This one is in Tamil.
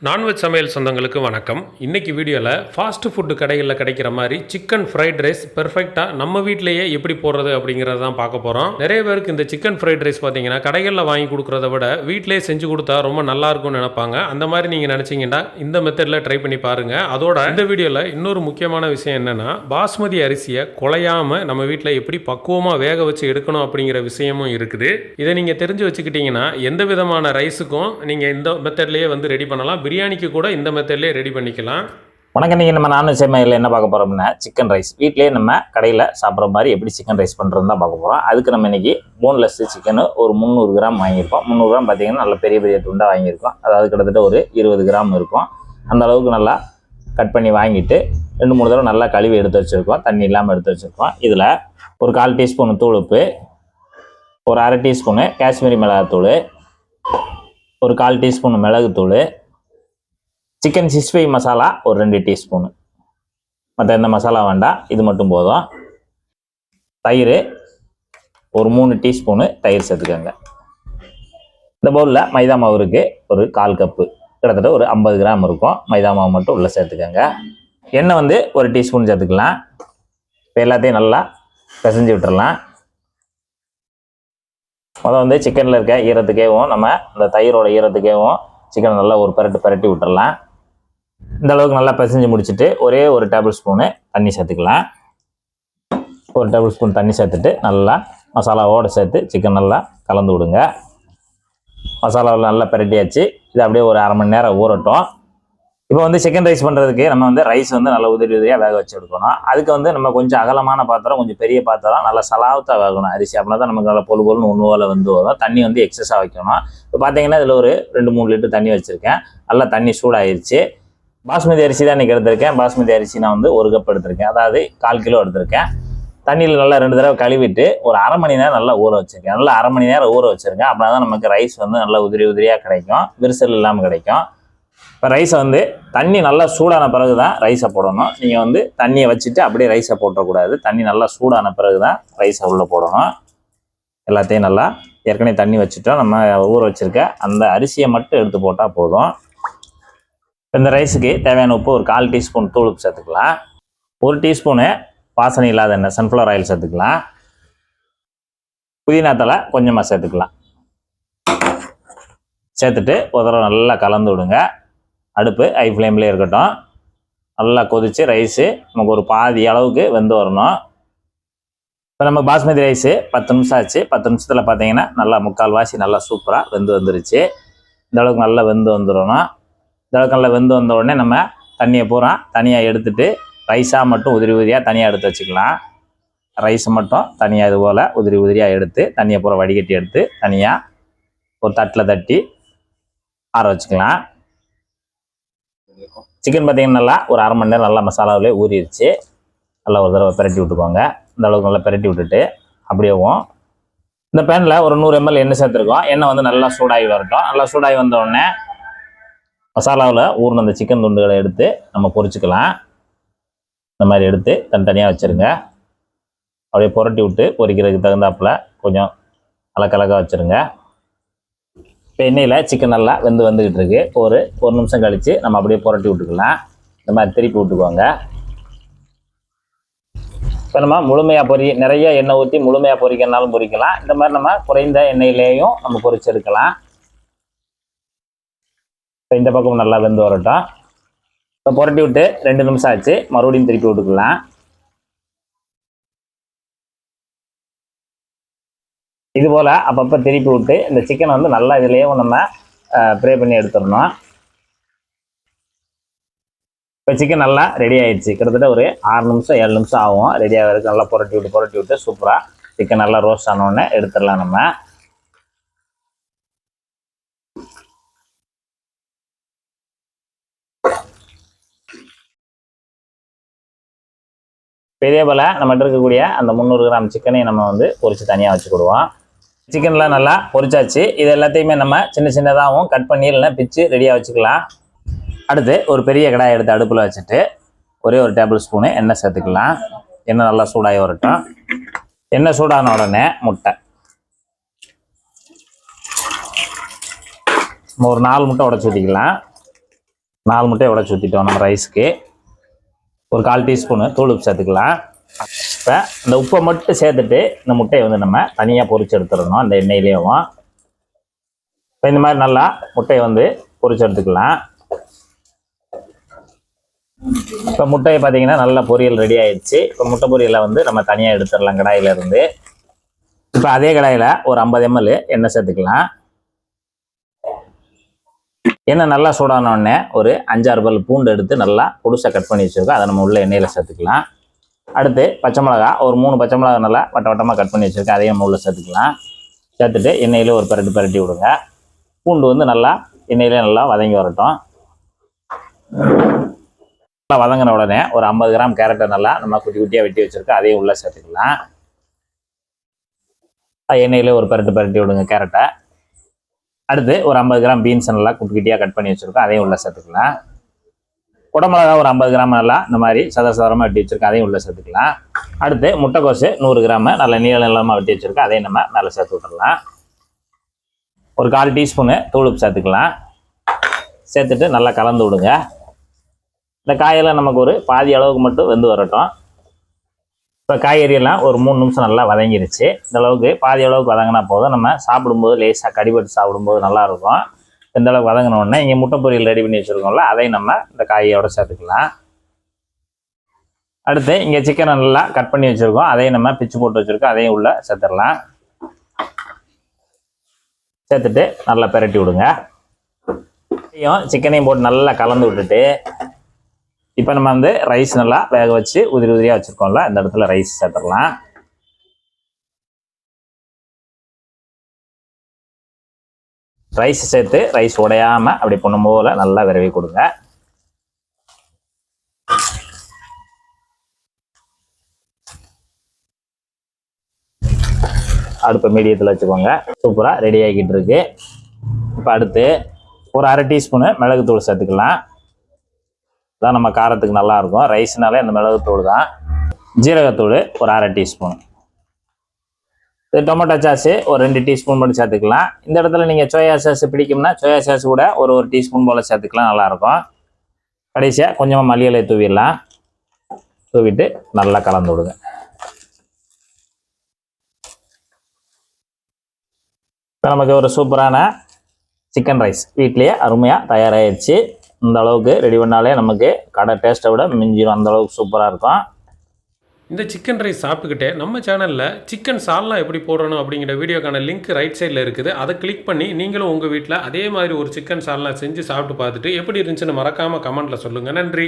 நான்வெஜ் சமையல் சொந்தங்களுக்கு வணக்கம். இன்றைக்கி வீடியோவில் ஃபாஸ்ட் ஃபுட்டு கடைகளில் கிடைக்கிற மாதிரி சிக்கன் ஃப்ரைட் ரைஸ் பெர்ஃபெக்டாக நம்ம வீட்டிலேயே எப்படி போடுறது அப்படிங்கிறத தான் பார்க்க போகிறோம். நிறைய பேருக்கு இந்த சிக்கன் ஃப்ரைட் ரைஸ் பார்த்தீங்கன்னா கடைகளில் வாங்கி கொடுக்குறத விட வீட்டிலேயே செஞ்சு கொடுத்தா ரொம்ப நல்லாயிருக்கும்னு நினைப்பாங்க. அந்த மாதிரி நீங்கள் நினச்சிங்கன்னா இந்த மெத்தடில் ட்ரை பண்ணி பாருங்கள். அதோட இந்த வீடியோவில் இன்னொரு முக்கியமான விஷயம் என்னென்னா, பாஸ்மதி அரிசியை குலையாமல் நம்ம வீட்டில் எப்படி பக்குவமாக வேக வச்சு எடுக்கணும் அப்படிங்கிற விஷயமும் இருக்குது. இதை நீங்கள் தெரிஞ்சு வச்சுக்கிட்டிங்கன்னா எந்த விதமான ரைஸுக்கும் நீங்கள் இந்த மெத்தட்லேயே வந்து ரெடி பண்ணலாம். பிரியாணிக்கு கூட இந்த மெத்தட்லேயே ரெடி பண்ணிக்கலாம். வணக்கம். நீங்கள் நம்ம நான்வெஜ் சமையலில் என்ன பார்க்க போகிறோம்னா, சிக்கன் ரைஸ் வீட்டிலேயே நம்ம கடையில் சாப்பிட்ற மாதிரி எப்படி சிக்கன் ரைஸ் பண்ணுறது தான் பார்க்க போகிறோம். அதுக்கு நம்ம இன்றைக்கி போன்லெஸ் சிக்கனு ஒரு 300 கிராம் வாங்கியிருக்கோம். 300 கிராம் பார்த்திங்கன்னா நல்ல பெரிய பெரிய துண்டாக வாங்கியிருக்கோம். அதாவது கிட்டத்தட்ட ஒரு 20 கிராம் இருக்கும். அந்த அளவுக்கு நல்லா கட் பண்ணி வாங்கிட்டு 2-3 தடவை நல்லா கழுவி எடுத்து வச்சுருக்கோம். தண்ணி இல்லாமல் எடுத்து வச்சுருக்கோம். இதில் ஒரு 1/4 டீஸ்பூன் தூளுப்பு, ஒரு 1/2 டீஸ்பூனு காஷ்மீரி மிளகாத்தூள், ஒரு 1/4 டீஸ்பூன் மிளகுத்தூள், சிக்கன் 65 மசாலா ஒரு 2 டீஸ்பூனு. மற்ற எந்த மசாலா வேண்டாம், இது மட்டும் போதும். தயிர் ஒரு 3 டீஸ்பூனு தயிர் சேர்த்துக்கோங்க. இந்த பவுலில் மைதா மாவு இருக்குது, ஒரு 1/4 கப்பு, கிட்டத்தட்ட ஒரு 50 கிராம் இருக்கும். மைதா மாவு மட்டும் உள்ளே சேர்த்துக்கோங்க. எண்ணெய் வந்து ஒரு டீஸ்பூன் சேர்த்துக்கலாம். இப்போ எல்லாத்தையும் நல்லா பிசைஞ்சு விட்டுறலாம். முதல் வந்து சிக்கனில் இருக்க ஈரத்துக்கேவும் நம்ம இந்த தயிரோட ஈரத்துக்கேவும் சிக்கன் நல்லா ஒரு பரட்டி விட்டுறலாம். இந்த அளவுக்கு நல்லா பிசைஞ்சு முடிச்சுட்டு ஒரே ஒரு டேபிள் ஸ்பூனு தண்ணி சேர்த்துக்கலாம். ஒரு டேபிள் ஸ்பூன் தண்ணி சேர்த்துட்டு நல்லா மசாலாவோடு சேர்த்து சிக்கன் நல்லா கலந்து விடுங்க. மசாலாவில் நல்லா பரட்டியாச்சு. இது அப்படியே ஒரு 1/2 மணி நேரம் ஊறட்டும். இப்போ வந்து சிக்கன் ரைஸ் பண்ணுறதுக்கு நம்ம வந்து ரைஸ் வந்து நல்லா உதிரியாக வேக வச்சு எடுக்கணும். அதுக்கு வந்து நம்ம கொஞ்சம் அகலமான பாத்திரம், கொஞ்சம் பெரிய பாத்திரம், நல்லா சலாவத்தாக வேகணும் அரிசி. அப்படின்னா தான் நமக்கு நல்லா பொழுன்னு ஒன்று வந்து வரும். தண்ணி வந்து எக்ஸஸாக வைக்கணும். இப்போ பார்த்தீங்கன்னா இதில் ஒரு 2-3 லிட்டர் தண்ணி வச்சுருக்கேன். நல்லா தண்ணி சூடாயிருச்சு. பாஸ்மதி அரிசி தான் இன்றைக்கி எடுத்திருக்கேன். பாஸ்மதி அரிசி நான் வந்து 1 கப் எடுத்திருக்கேன், அதாவது 1/4 கிலோ எடுத்திருக்கேன். தண்ணியில் நல்லா 2 தடவை கழுவிட்டு ஒரு 1/2 மணி நேரம் நல்லா ஊற வச்சுருக்கேன். நல்லா 1/2 மணி நேரம் ஊற வச்சுருக்கேன். அப்படின்னா தான் நமக்கு ரைஸ் வந்து நல்லா உதிரியாக கிடைக்கும், விரிசல் இல்லாமல் கிடைக்கும். இப்போ ரைஸை வந்து தண்ணி நல்லா சூடான பிறகு தான் ரைஸை போடணும். நீங்கள் வந்து தண்ணியை வச்சுட்டு அப்படியே ரைஸை போட்டக்கூடாது. தண்ணி நல்லா சூடான பிறகு தான் ரைஸை உள்ளே போடணும். எல்லாத்தையும் நல்லா ஏற்கனவே தண்ணி வச்சுட்டோம். நம்ம ஊற வச்சுருக்க அந்த அரிசியை மட்டும் எடுத்து போட்டால் போதும். இந்த ரைஸுக்கு தேவையான உப்பு ஒரு 1/4 டீஸ்பூன் தூளுப்பு சேர்த்துக்கலாம். 1 டீஸ்பூனு வாசனை இல்லாத எண்ணெய் சன்ஃப்ளவர் ஆயில் சேர்த்துக்கலாம். புதினா தழை கொஞ்சமாக சேர்த்துக்கலாம். சேர்த்துட்டு ஒரு தடவை நல்லா கலந்து விடுங்க. அடுப்பு ஹை ஃப்ளேம்லேயே இருக்கட்டும். நல்லா கொதித்து ரைஸு நமக்கு ஒரு பாதி அளவுக்கு வெந்து வரணும். இப்போ நம்ம பாஸ்மதி ரைஸு 10 நிமிஷம் ஆச்சு. 10 நிமிஷத்தில் பார்த்தீங்கன்னா நல்லா 3/4 வாசி நல்லா சூப்பராக வந்துருச்சு. இந்த அளவுக்கு நல்லா வெந்து வந்துடணும். இந்த அளவுக்கு நல்லா வெந்து வந்த உடனே நம்ம தண்ணியை பூரா தனியாக எடுத்துகிட்டு ரைஸாக மட்டும் உதிரியாக தனியாக எடுத்து வச்சுக்கலாம். ரைஸை மட்டும் தனியாக இது போல் உதிரியாக எடுத்து தண்ணியை பூரா வடிகட்டி எடுத்து தனியாக ஒரு தட்டில் தட்டி ஆற வச்சுக்கலாம். சிக்கன் பார்த்திங்கன்னா நல்லா ஒரு 1/2 மணி நேரம் நல்லா மசாலாவிலே ஊறிடுச்சு. நல்லா ஒரு தடவை பரட்டி விட்டுக்கோங்க. இந்த அளவுக்கு நல்லா பரட்டி விட்டுட்டு அப்படியேவும் இந்த பேனில் ஒரு 100 ml எண்ணெய் சேர்த்துருக்கோம். எண்ணெய் வந்து நல்லா சூடாகி வரட்டும். நல்லா சூடாகி வந்த உடனே மசாலாவில் ஊறின அந்த சிக்கன் துண்டுகளை எடுத்து நம்ம பொரிச்சுக்கலாம். இந்த மாதிரி எடுத்து தனித்தனியாக வச்சுருங்க. அப்படியே புரட்டி விட்டு பொரிக்கிறதுக்கு தகுந்தாப்பில் கொஞ்சம் அலக்கலக்காக வச்சுருங்க. இப்போ எண்ணெயில் சிக்கன் நல்லா வந்துக்கிட்டு இருக்கு. ஒரு நிமிஷம் கழித்து நம்ம அப்படியே புரட்டி விட்டுக்கலாம். இந்த மாதிரி திருப்பி விட்டுக்குவாங்க. இப்போ நம்ம முழுமையாக நிறைய எண்ணெய் ஊற்றி முழுமையாக பொரிக்கிறனாலும் பொரிக்கலாம். இந்த மாதிரி நம்ம குறைந்த எண்ணெயிலேயும் நம்ம பொரிச்செடுக்கலாம். இப்போ இந்த பக்கம் நல்லா வெந்து வரட்டும். இப்போ புரட்டி விட்டு 2 நிமிஷம் ஆச்சு. மறுபடியும் திருப்பி விட்டுக்கலாம். இது போல் அப்பப்போ திருப்பி விட்டு இந்த சிக்கனை வந்து நல்லா இதுலேயும் நம்ம ஃப்ரை பண்ணி எடுத்துடணும். இப்போ சிக்கன் நல்லா ரெடி ஆயிடுச்சு. கிட்டத்தட்ட ஒரு 6 நிமிஷம் 7 நிமிஷம் ஆகும் ரெடி ஆகிறதுக்கு. நல்லா புரட்டி விட்டு சூப்பராக சிக்கன் நல்லா ரோஸ்ட் ஆனோடனே எடுத்துடலாம் நம்ம. இதே போல் நம்மகிட்ட இருக்கக்கூடிய அந்த 300 கிராம் சிக்கனையும் நம்ம வந்து பொரித்து தனியாக வச்சுக்கிடுவோம். சிக்கன்லாம் நல்லா பொரிச்சாச்சு. இது எல்லாத்தையுமே நம்ம சின்னதாகவும் கட் பண்ணி இல்லைன்னா பிச்சு ரெடியாக வச்சுக்கலாம். அடுத்து ஒரு பெரிய கடாயை எடுத்து அடுப்பில் வச்சுட்டு ஒரே ஒரு டேபிள் ஸ்பூனு எண்ணெய் சேர்த்துக்கலாம். எண்ணெய் நல்லா சூடாகி வரட்டும். எண்ணெய் சூடான உடனே முட்டை ஒரு 4 முட்டை உடைச்சி ஊற்றிக்கலாம். 4 முட்டையை உடச்சி ஊற்றிட்டோம் நம்ம ரைஸ்க்கு. ஒரு 1/4 டீஸ்பூனு தூள் உப்பு சேர்த்துக்கலாம். இப்போ இந்த உப்பை மட்டும் சேர்த்துட்டு இந்த முட்டையை வந்து நம்ம தனியாக பொரிச்சு எடுத்துடணும் அந்த எண்ணெயிலேயும். இப்போ இந்த மாதிரி நல்லா முட்டையை வந்து பொரிச்சு எடுத்துக்கலாம். இப்போ முட்டையை பார்த்தீங்கன்னா நல்லா பொரியல் ரெடி ஆயிடுச்சு. இப்போ முட்டை பொரியலை வந்து நம்ம தனியாக எடுத்துடலாம் கடாயிலேருந்து. இப்போ அதே கடாயில் ஒரு 50 ml எண்ணெய் சேர்த்துக்கலாம். எண்ணெய் நல்லா சூடான உடனே ஒரு 5-6 பல் பூண்டு எடுத்து நல்லா பொடுசாக கட் பண்ணி வச்சுருக்கோம். அதை நம்ம உள்ள எண்ணெயில் சேர்த்துக்கலாம். அடுத்து பச்சை மிளகா ஒரு 3 பச்சை மிளகா நல்லா வட்டமாக கட் பண்ணி வச்சுருக்கேன். அதையும் நம்ம உள்ள சேர்த்துக்கலாம். சேர்த்துட்டு எண்ணெயிலே ஒரு பரட்டி விடுங்க. பூண்டு வந்து நல்லா எண்ணெயிலே நல்லா வதங்கி வரட்டும். நல்லா வதங்கின உடனே ஒரு 50 கிராம் கேரட்டை நல்லா நம்ம குட்டி குட்டியாக வெட்டி வச்சுருக்கோம். அதையும் உள்ளே சேர்த்துக்கலாம். எண்ணெயிலே ஒரு பரட்டி விடுங்க கேரட்டை. அடுத்து ஒரு 50 கிராம் பீன்ஸ் நல்லா குட்டி குட்டியாக கட் பண்ணி வச்சுருக்கோம். அதையும் உள்ளே சேர்த்துக்கலாம். குடமிளகா ஒரு 50 கிராம் நல்லா இந்த மாதிரி சதரமாக வெட்டி வச்சுருக்கோம். அதையும் உள்ளே சேர்த்துக்கலாம். அடுத்து முட்டைக்கோசு 100 கிராம் நல்லா நீளமாக வெட்டி வச்சுருக்கோம். அதையும் நம்ம மேலே சேர்த்து விட்டுடலாம். ஒரு 1/4 டீஸ்பூனு தூள் உப்பு சேர்த்துக்கலாம். சேர்த்துட்டு நல்லா கலந்து விடுங்க. இந்த காயெல்லாம் நமக்கு ஒரு பாதி அளவுக்கு மட்டும் வெந்து வரட்டும். இப்போ காய்கறியெல்லாம் ஒரு 3 நிமிஷம் நல்லா வதங்கிருச்சு. இந்த அளவுக்கு பாதி அளவுக்கு வதங்கினா போதும். நம்ம சாப்பிடும்போது லேசாக கடிபட்டு சாப்பிடும்போது நல்லாயிருக்கும். இந்த அளவுக்கு வதங்கின உடனே இங்கே முட்டை பொரியல் ரெடி பண்ணி வச்சுருக்கோம்ல, அதையும் நம்ம இந்த காயோட சேர்த்துக்கலாம். அடுத்து இங்கே சிக்கனை நல்லா கட் பண்ணி வச்சுருக்கோம். அதையும் நம்ம பிச்சு போட்டு வச்சுருக்கோம். அதையும் உள்ள சேர்த்துடலாம். சேர்த்துட்டு நல்லா பிரட்டி விடுங்க. சிக்கனையும் போட்டு நல்லா கலந்து விட்டுட்டு இப்போ நம்ம வந்து ரைஸ் நல்லா வேக வச்சு உதிரியாக வச்சுருக்கோம்ல, இந்த இடத்துல ரைஸ் சேர்த்துடலாம். ரைஸ் சேர்த்து ரைஸ் உடையாமல் அப்படி பொண்ணு போல நல்லா விரவி கொடுங்க. அடுப்பை மீடியத்தில் வச்சுக்கோங்க. சூப்பராக ரெடி ஆகிக்கிட்டு இருக்கு. இப்போ அடுத்து ஒரு 1/2 டீஸ்பூனு மிளகுத்தூள் சேர்த்துக்கலாம். தான் நம்ம காரத்துக்கு நல்லாயிருக்கும். ரைஸ்னாலே அந்த மிளகுத்தூள் தான். ஜீரகத்தூள் ஒரு 1/2 டீஸ்பூன். இது டொமேட்டோ சாஸு ஒரு 2 டீஸ்பூன் மட்டும் சேர்த்துக்கலாம். இந்த இடத்துல நீங்கள் சோயா சாஸ் பிடிக்கும்னா சோயா சாஸ் கூட ஒரு டீஸ்பூன் போல் சேர்த்துக்கலாம், நல்லாயிருக்கும். கடைசியாக கொஞ்சமாக மல்லி இலை தூவிடலாம். தூவிட்டு நல்லா கலந்து விடுங்க. இப்போ நமக்கு ஒரு சூப்பரான சிக்கன் ரைஸ் வீட்லேயே அருமையாக தயாராகிடுச்சு. இந்த அளவுக்கு ரெடி பண்ணாலே நமக்கு கடை டேஸ்ட்டை விட மிஞ்சிடும். அந்த அளவுக்கு சூப்பராக இருக்கும். இந்த சிக்கன் ரைஸ் சாப்பிட்டுக்கிட்டே நம்ம சேனலில் சிக்கன் சால்னா எப்படி போடணும் அப்படிங்கிற வீடியோக்கான லிங்க் ரைட் சைடில் இருக்குது. அதை கிளிக் பண்ணி நீங்களும் உங்கள் வீட்டில் அதே மாதிரி ஒரு சிக்கன் சால்னா செஞ்சு சாப்பிட்டு பார்த்துட்டு எப்படி இருந்துச்சுன்னு மறக்காமல் கமெண்ட்டில் சொல்லுங்கள். நன்றி.